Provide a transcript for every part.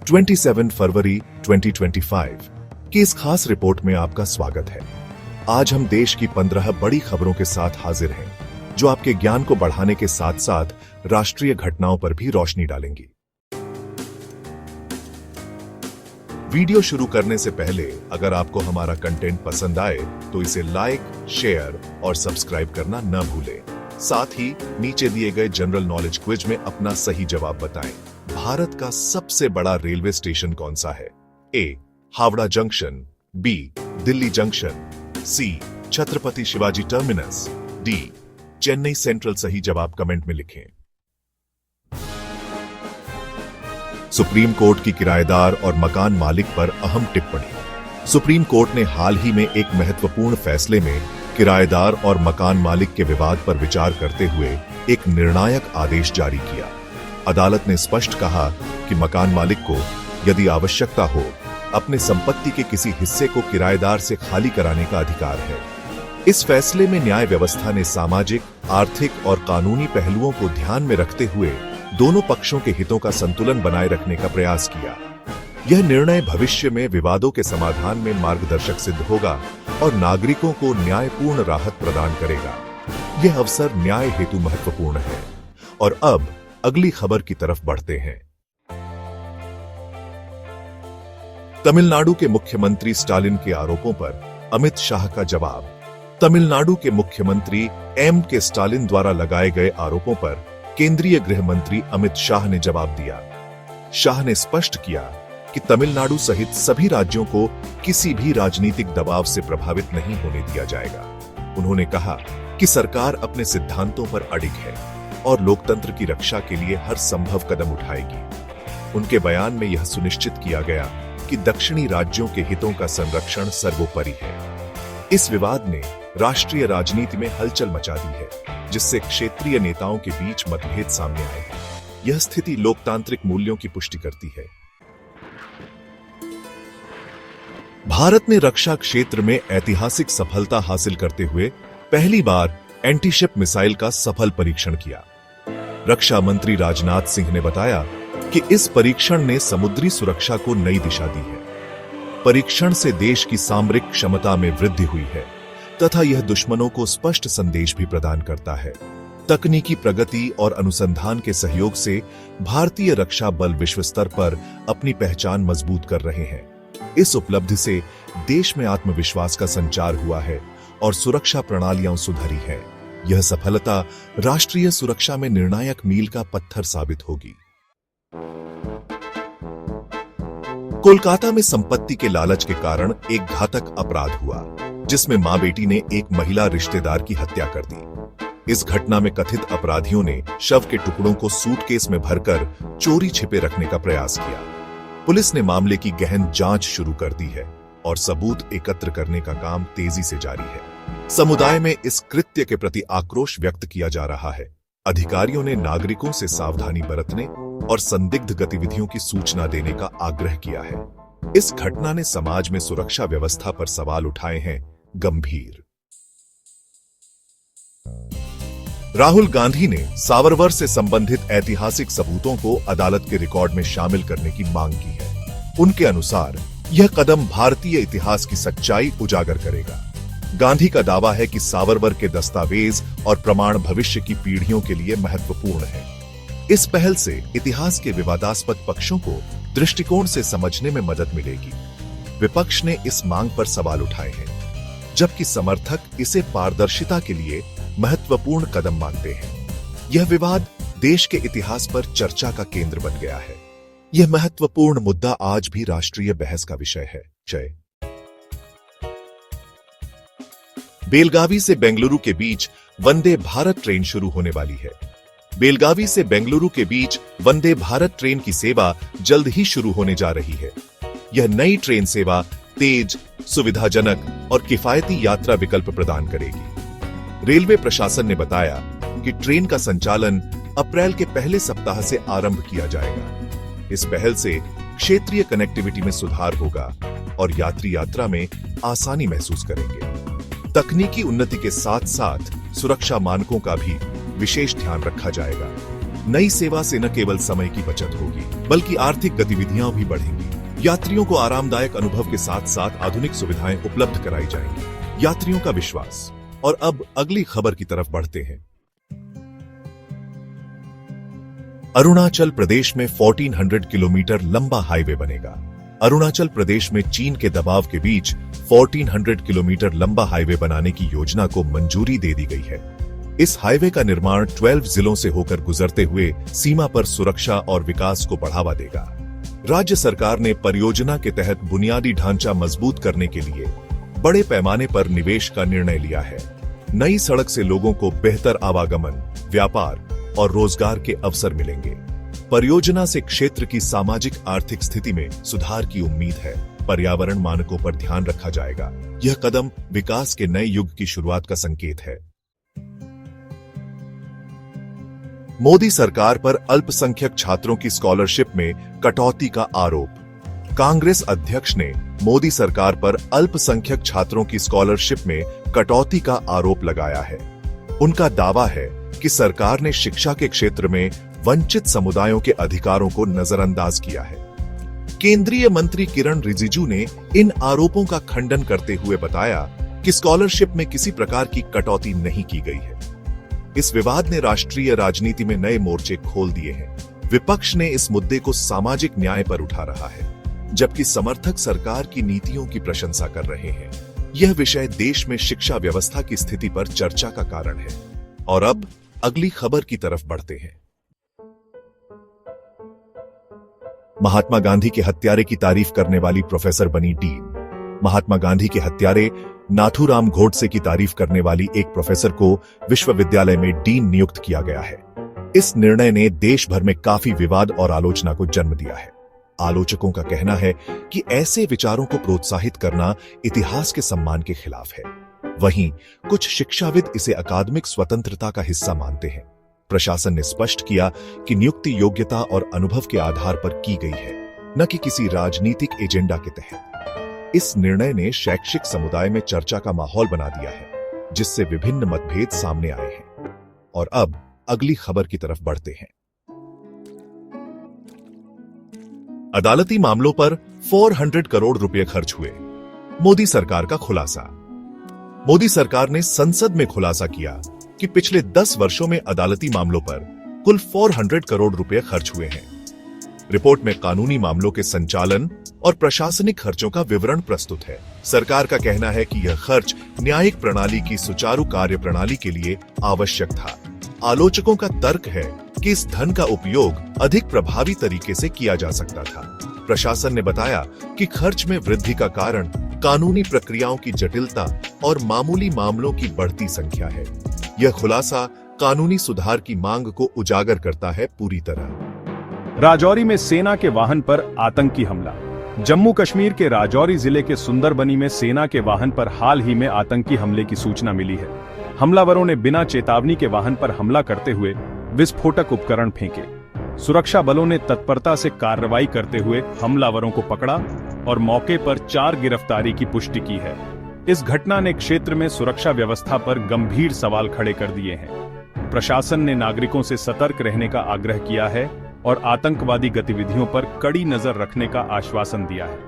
27 फरवरी 2025 की इस खास रिपोर्ट में आपका स्वागत है। आज हम देश की 15 बड़ी खबरों के साथ हाजिर हैं, जो आपके ज्ञान को बढ़ाने के साथ साथ राष्ट्रीय घटनाओं पर भी रोशनी डालेंगी। वीडियो शुरू करने से पहले अगर आपको हमारा कंटेंट पसंद आए तो इसे लाइक, शेयर और सब्सक्राइब करना न भूलें। साथ ही नीचे दिए गए जनरल नॉलेज क्विज में अपना सही जवाब बताएं। भारत का सबसे बड़ा रेलवे स्टेशन कौन सा है? A. Howrah junction, B. Delhi junction, C. Chhatrapati Shivaji terminus, D. Chennai central. सही जवाब कमेंट में लिखें। सुप्रीम कोर्ट की किराएदार और मकान मालिक पर अहम टिप्पणी। सुप्रीम कोर्ट ने हाल ही में एक महत्वपूर्ण फैसले में किराएदार और मकान मालिक के विवाद पर विचार करते हुए एक निर्णायक आदेश जारी किया। अदालत ने स्पष्ट कहा कि मकान मालिक को यदि आवश्यकता हो अपने संपत्ति के किसी हिस्से को किराएदार से खाली कराने का अधिकार है। इस फैसले में न्याय व्यवस्था ने सामाजिक, आर्थिक और कानूनी पहलुओं को ध्यान में रखते हुए दोनों पक्षों के हितों का संतुलन बनाए रखने का प्रयास किया। यह निर्णय भविष्य में विवादों के समाधान में मार्गदर्शक सिद्ध होगा और नागरिकों को न्यायपूर्ण राहत प्रदान करेगा। यह अवसर न्याय हेतु महत्वपूर्ण है। और अब अगली खबर की तरफ बढ़ते हैं। तमिलनाडु के मुख्यमंत्री स्टालिन के आरोपों पर अमित शाह का जवाब। तमिलनाडु के मुख्यमंत्री के स्टालिन द्वारा लगाए गए आरोपों पर केंद्रीय गृह मंत्री अमित शाह ने जवाब दिया। शाह ने स्पष्ट किया कि तमिलनाडु सहित सभी राज्यों को किसी भी राजनीतिक दबाव से प्रभावित नहीं होने दिया जाएगा। उन्होंने कहा कि सरकार अपने सिद्धांतों पर अडिग है और लोकतंत्र की रक्षा के लिए हर संभव कदम उठाएगी। उनके बयान में यह सुनिश्चित किया गया कि दक्षिणी राज्यों के हितों का संरक्षण सर्वोपरि है। इस विवाद ने राष्ट्रीय राजनीति में हलचल मचा दी है, जिससे क्षेत्रीय नेताओं के बीच मतभेद सामने आए हैं। यह स्थिति लोकतांत्रिक मूल्यों की पुष्टि करती है। भारत ने रक्षा क्षेत्र में ऐतिहासिक सफलता हासिल करते हुए पहली बार एंटीशिप मिसाइल का सफल परीक्षण किया। रक्षा मंत्री राजनाथ सिंह ने बताया कि इस परीक्षण ने समुद्री सुरक्षा को नई दिशा दी है। परीक्षण से देश की सामरिक क्षमता में वृद्धि हुई है तथा यह दुश्मनों को स्पष्ट संदेश भी प्रदान करता है। तकनीकी प्रगति और अनुसंधान के सहयोग से भारतीय रक्षा बल विश्व स्तर पर अपनी पहचान मजबूत कर रहे हैं। इस उपलब्धि से देश में आत्मविश्वास का संचार हुआ है और सुरक्षा प्रणालियां सुधरी हैं। यह सफलता राष्ट्रीय सुरक्षा में निर्णायक मील का पत्थर साबित होगी। कोलकाता में संपत्ति के लालच के कारण एक घातक अपराध हुआ, जिसमें मां बेटी ने एक महिला रिश्तेदार की हत्या कर दी। इस घटना में कथित अपराधियों ने शव के टुकड़ों को सूटकेस में भरकर चोरी छिपे रखने का प्रयास किया। पुलिस ने मामले की गहन जांच शुरू कर दी है और सबूत एकत्र करने का काम तेजी से जारी है। समुदाय में इस कृत्य के प्रति आक्रोश व्यक्त किया जा रहा है। अधिकारियों ने नागरिकों से सावधानी बरतने और संदिग्ध गतिविधियों की सूचना देने का आग्रह किया है। इस घटना ने समाज में सुरक्षा व्यवस्था पर सवाल उठाए हैं गंभीर। राहुल गांधी ने सावरकर से संबंधित ऐतिहासिक सबूतों को अदालत के रिकॉर्ड में शामिल करने की मांग की है। उनके अनुसार यह कदम भारतीय इतिहास की सच्चाई उजागर करेगा। गांधी का दावा है कि सावरकर के दस्तावेज और प्रमाण भविष्य की पीढ़ियों के लिए महत्वपूर्ण है। इस पहल से इतिहास के विवादास्पद पक्षों को दृष्टिकोण से समझने में मदद मिलेगी। विपक्ष ने इस मांग पर सवाल उठाए हैं, जबकि समर्थक इसे पारदर्शिता के लिए महत्वपूर्ण कदम मानते हैं। यह विवाद देश के इतिहास पर चर्चा का केंद्र बन गया है। यह महत्वपूर्ण मुद्दा आज भी राष्ट्रीय बहस का विषय है। बेलगावी से बेंगलुरु के बीच वंदे भारत ट्रेन शुरू होने वाली है। बेलगावी से बेंगलुरु के बीच वंदे भारत ट्रेन की सेवा जल्द ही शुरू होने जा रही है। यह नई ट्रेन सेवा तेज, सुविधाजनक और किफायती यात्रा विकल्प प्रदान करेगी। रेलवे प्रशासन ने बताया कि ट्रेन का संचालन अप्रैल के पहले सप्ताह से आरंभ किया जाएगा। इस पहल से क्षेत्रीय कनेक्टिविटी में सुधार होगा और यात्री यात्रा में आसानी महसूस करेंगे। तकनीकी उन्नति के साथ साथ सुरक्षा मानकों का भी विशेष ध्यान रखा जाएगा। नई सेवा से न केवल समय की बचत होगी बल्कि आर्थिक गतिविधियां भी बढ़ेंगी। यात्रियों को आरामदायक अनुभव के साथ साथ आधुनिक सुविधाएं उपलब्ध कराई जाएंगी। यात्रियों का विश्वास। और अब अगली खबर की तरफ बढ़ते हैं। अरुणाचल प्रदेश में 1400 किलोमीटर लंबा हाईवे बनेगा। अरुणाचल प्रदेश में चीन के दबाव के बीच 1400 किलोमीटर लंबा हाईवे बनाने की योजना को मंजूरी दे दी गई है। इस हाईवे का निर्माण 12 जिलों से होकर गुजरते हुए सीमा पर सुरक्षा और विकास को बढ़ावा देगा। राज्य सरकार ने परियोजना के तहत बुनियादी ढांचा मजबूत करने के लिए बड़े पैमाने पर निवेश का निर्णय लिया है। नई सड़क से लोगों को बेहतर आवागमन, व्यापार और रोजगार के अवसर मिलेंगे। परियोजना से क्षेत्र की सामाजिक आर्थिक स्थिति में सुधार की उम्मीद है। पर्यावरण मानकों पर ध्यान रखा जाएगा। यह कदम विकास के नए युग की शुरुआत का संकेत है। मोदी सरकार पर अल्पसंख्यक छात्रों की स्कॉलरशिप में कटौती का आरोप। कांग्रेस अध्यक्ष ने मोदी सरकार पर अल्पसंख्यक छात्रों की स्कॉलरशिप में कटौती का आरोप लगाया है। उनका दावा है कि सरकार ने शिक्षा के क्षेत्र में वंचित समुदायों के अधिकारों को नजरअंदाज किया है। केंद्रीय मंत्री किरण रिजिजू ने इन आरोपों का खंडन करते हुए बताया कि स्कॉलरशिप में किसी प्रकार की कटौती नहीं की गई है। इस विवाद ने राष्ट्रीय राजनीति में नए मोर्चे खोल दिए हैं। विपक्ष ने इस मुद्दे को सामाजिक न्याय पर उठा रहा है, जबकि समर्थक सरकार की नीतियों की प्रशंसा कर रहे हैं। यह विषय देश में शिक्षा व्यवस्था की स्थिति पर चर्चा का कारण है। और अब अगली खबर की तरफ बढ़ते हैं। महात्मा गांधी के हत्यारे की तारीफ करने वाली प्रोफेसर बनी डीन। महात्मा गांधी के हत्यारे नाथूराम गोडसे की तारीफ करने वाली एक प्रोफेसर को विश्वविद्यालय में डीन नियुक्त किया गया है। इस निर्णय ने देश भर में काफी विवाद और आलोचना को जन्म दिया है। आलोचकों का कहना है कि ऐसे विचारों को प्रोत्साहित करना इतिहास के सम्मान के खिलाफ है। वहीं कुछ शिक्षाविद इसे अकादमिक स्वतंत्रता का हिस्सा मानते हैं। प्रशासन ने स्पष्ट किया कि नियुक्ति योग्यता और अनुभव के आधार पर की गई है, न कि किसी राजनीतिक एजेंडा के तहत। इस निर्णय ने शैक्षिक समुदाय में चर्चा का माहौल बना दिया है, जिससे विभिन्न मतभेद सामने आए हैं। और अब अगली खबर की तरफ बढ़ते हैं। अदालती मामलों पर 400 करोड़ रुपए खर्च हुए। मोदी सरकार का खुलासा। मोदी सरकार ने संसद में खुलासा किया कि पिछले 10 वर्षों में अदालती मामलों पर कुल 400 करोड़ रुपए खर्च हुए हैं। रिपोर्ट में कानूनी मामलों के संचालन और प्रशासनिक खर्चों का विवरण प्रस्तुत है। सरकार का कहना है कि यह खर्च न्यायिक प्रणाली की सुचारू कार्य प्रणाली के लिए आवश्यक था। आलोचकों का तर्क है कि इस धन का उपयोग अधिक प्रभावी तरीके से किया जा सकता था। प्रशासन ने बताया कि खर्च में वृद्धि का कारण कानूनी प्रक्रियाओं की जटिलता और मामूली मामलों की बढ़ती संख्या है। यह खुलासा कानूनी सुधार की मांग को उजागर करता है पूरी तरह। राजौरी में सेना के वाहन पर आतंकी हमला। जम्मू कश्मीर के राजौरी जिले के सुंदरबनी में सेना के वाहन पर हाल ही में आतंकी हमले की सूचना मिली है। हमलावरों ने बिना चेतावनी के वाहन पर हमला करते हुए विस्फोटक उपकरण फेंके। सुरक्षा बलों ने तत्परता से कार्रवाई करते हुए हमलावरों को पकड़ा और मौके पर 4 गिरफ्तारी की पुष्टि की है। इस घटना ने क्षेत्र में सुरक्षा व्यवस्था पर गंभीर सवाल खड़े कर दिए हैं। प्रशासन ने नागरिकों से सतर्क रहने का आग्रह किया है और आतंकवादी गतिविधियों पर कड़ी नजर रखने का आश्वासन दिया है।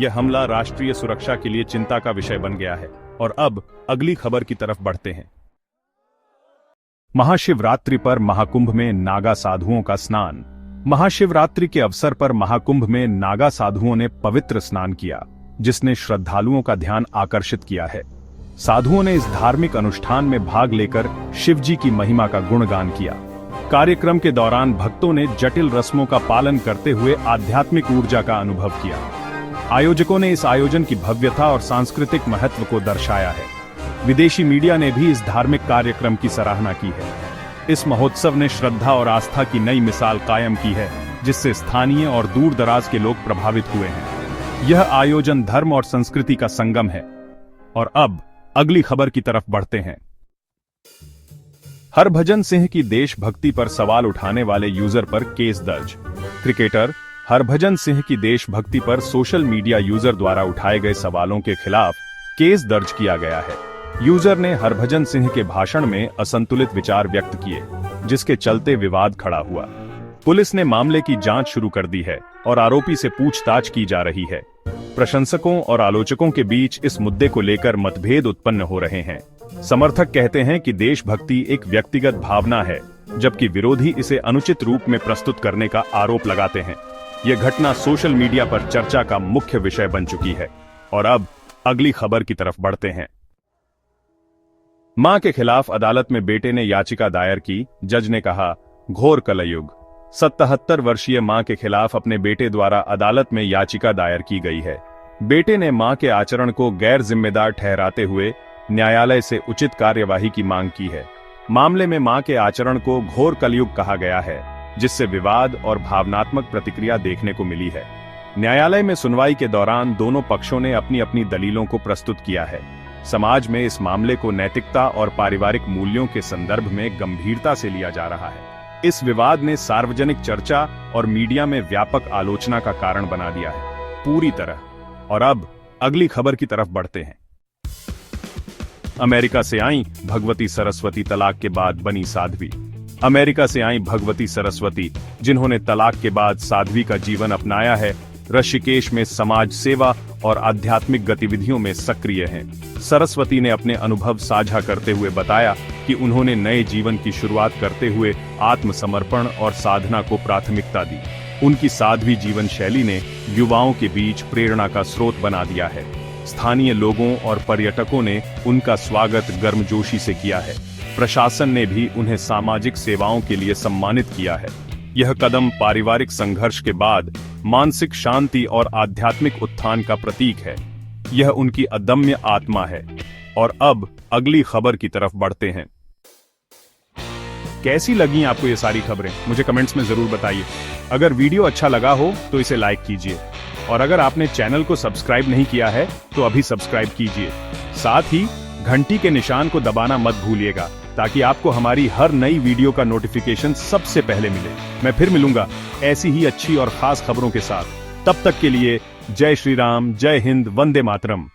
यह हमला राष्ट्रीय सुरक्षा के लिए चिंता का विषय बन गया है। और अब अगली खबर की तरफ बढ़ते हैं। महाशिवरात्रि पर महाकुंभ में नागा साधुओं का स्नान। महाशिवरात्रि के अवसर पर महाकुंभ में नागा साधुओं ने पवित्र स्नान किया, जिसने श्रद्धालुओं का ध्यान आकर्षित किया है। साधुओं ने इस धार्मिक अनुष्ठान में भाग लेकर शिव जी की महिमा का गुणगान किया। कार्यक्रम के दौरान भक्तों ने जटिल रस्मों का पालन करते हुए आध्यात्मिक ऊर्जा का अनुभव किया। आयोजकों ने इस आयोजन की भव्यता और सांस्कृतिक महत्व को दर्शाया है। विदेशी मीडिया ने भी इस धार्मिक कार्यक्रम की सराहना की है। इस महोत्सव ने श्रद्धा और आस्था की नई मिसाल कायम की है, जिससे स्थानीय और दूर दराज के लोग प्रभावित हुए हैं। यह आयोजन धर्म और संस्कृति का संगम है। और अब अगली खबर की तरफ बढ़ते हैं। हरभजन सिंह की देशभक्ति पर सवाल उठाने वाले यूजर पर केस दर्ज। क्रिकेटर हरभजन सिंह की देशभक्ति पर सोशल मीडिया यूजर द्वारा उठाए गए सवालों के खिलाफ केस दर्ज किया गया है। यूजर ने हरभजन सिंह के भाषण में असंतुलित विचार व्यक्त किए, जिसके चलते विवाद खड़ा हुआ। पुलिस ने मामले की जांच शुरू कर दी है और आरोपी से पूछताछ की जा रही है। प्रशंसकों और आलोचकों के बीच इस मुद्दे को लेकर मतभेद उत्पन्न हो रहे हैं। समर्थक कहते हैं कि देशभक्ति एक व्यक्तिगत भावना है, जबकि विरोधी इसे अनुचित रूप में प्रस्तुत करने का आरोप लगाते हैं। यह घटना सोशल मीडिया पर चर्चा का मुख्य विषय बन चुकी है। और अब अगली खबर की तरफ बढ़ते हैं। मां के खिलाफ अदालत में बेटे ने याचिका दायर की। जज ने कहा, घोर कलयुग। 77 वर्षीय मां के खिलाफ अपने बेटे द्वारा अदालत में याचिका दायर की गई है। बेटे ने मां के आचरण को गैर जिम्मेदार ठहराते हुए न्यायालय से उचित कार्यवाही की मांग की है। मामले में मां के आचरण को घोर कलयुग कहा गया है, जिससे विवाद और भावनात्मक प्रतिक्रिया देखने को मिली है। न्यायालय में सुनवाई के दौरान दोनों पक्षों ने अपनी अपनी दलीलों को प्रस्तुत किया है। समाज में इस मामले को नैतिकता और पारिवारिक मूल्यों के संदर्भ में गंभीरता से लिया जा रहा है। इस विवाद ने सार्वजनिक चर्चा और मीडिया में व्यापक आलोचना का कारण बना दिया है, पूरी तरह। और अब अगली खबर की तरफ बढ़ते हैं। अमेरिका से आई भगवती सरस्वती तलाक के बाद बनी साध्वी। अमेरिका से आई भगवती सरस्वती, जिन्होंने तलाक के बाद साध्वी का जीवन अपनाया है, ऋषिकेश में समाज सेवा और आध्यात्मिक गतिविधियों में सक्रिय हैं। सरस्वती ने अपने अनुभव साझा करते हुए बताया कि उन्होंने नए जीवन की शुरुआत करते हुए आत्मसमर्पण और साधना को प्राथमिकता दी। उनकी साध्वी जीवन शैली ने युवाओं के बीच प्रेरणा का स्रोत बना दिया है। स्थानीय लोगों और पर्यटकों ने उनका स्वागत गर्मजोशी से किया है। प्रशासन ने भी उन्हें सामाजिक सेवाओं के लिए सम्मानित किया है। यह कदम पारिवारिक संघर्ष के बाद मानसिक शांति और आध्यात्मिक उत्थान का प्रतीक है। यह उनकी अदम्य आत्मा है। और अब अगली खबर की तरफ बढ़ते हैं। कैसी लगी आपको ये सारी खबरें, मुझे कमेंट्स में जरूर बताइए। अगर वीडियो अच्छा लगा हो तो इसे लाइक कीजिए, और अगर आपने चैनल को सब्सक्राइब नहीं किया है तो अभी सब्सक्राइब कीजिए। साथ ही घंटी के निशान को दबाना मत भूलिएगा, ताकि आपको हमारी हर नई वीडियो का नोटिफिकेशन सबसे पहले मिले। मैं फिर मिलूंगा ऐसी ही अच्छी और खास खबरों के साथ। तब तक के लिए जय श्री राम, जय हिंद, वंदे मातरम।